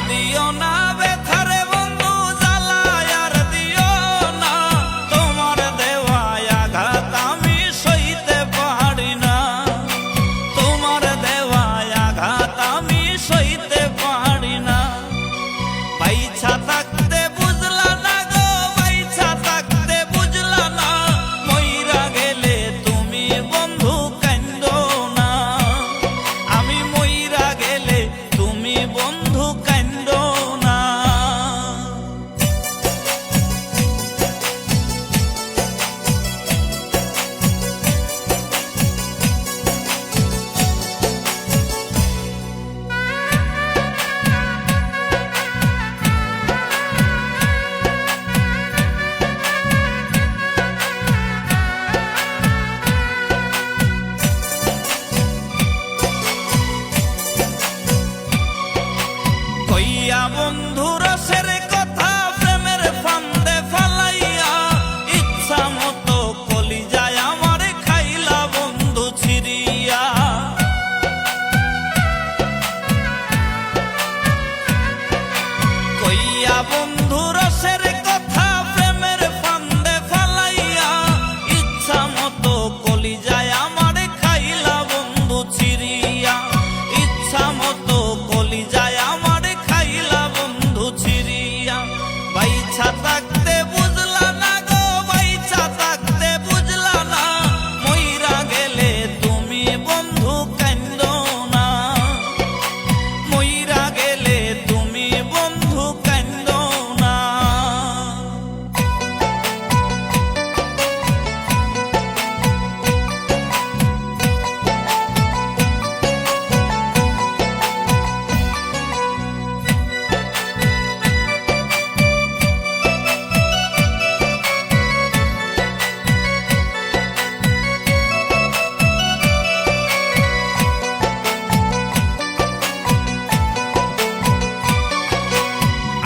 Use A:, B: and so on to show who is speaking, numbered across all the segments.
A: দিও না ব্যথারে বন্ধু জ্বালায় আর দিও না, তোমার দেওয়া আঘাত আমি সইতে পারি না, তোমার দেওয়া আঘাত আমি সইতে পারি না। বাইছা থাকতে বুঝলা না গো, বাইছা থাকতে বুঝলা না, মইরা গেলে তুমি বন্ধু কান্দো না, আমি মইরা গেলে তুমি বন্ধু কান্দো না। কইয়া বন্ধু রসের কথা প্রেমের ফান্দে ফালাইয়া, ইচ্ছা মতো কলিজায় আমার খাইলা বন্ধু ছিড়িয়া। কইয়া বন্ধু রসের কথা প্রেমের ফান্দে ফালাইয়া, ইচ্ছা মতো কলিজায় আমার খাইলা বন্ধু ছিড়িয়া, ইচ্ছা মতো কলিজায় আমার খাইলা বন্ধু ছিড়িয়া। বাইছা থাকতে বুঝলা না গো, বাইছা থাকতে বুঝলা না, মইরা গেলে তুমি বন্ধু কান্দো না, মইরা গেলে তুমি বন্ধু কান্দো না।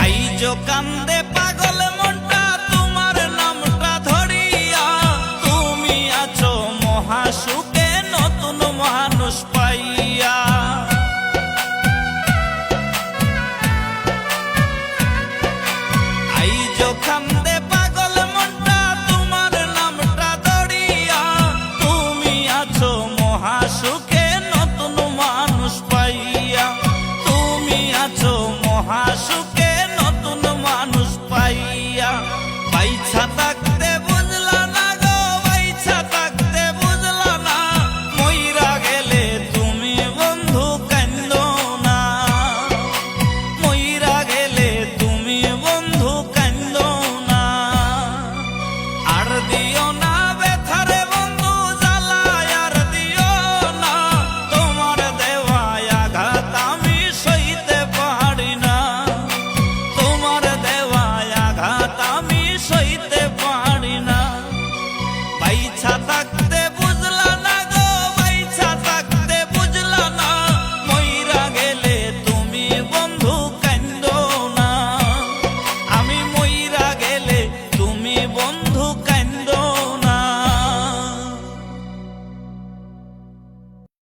A: আইজো কান্দে পাগল মনটা তোমার নামটা ধরিয়া, তুমি আছো মহাসুখে নতুন মানুষ পাইয়া। আইজো কান্দে পাগল মনটা তোমার নামটা ধরিয়া, তুমি আছো মহাসুখে নতুন মানুষ পাইয়া, তুমি আছো মহাসুখে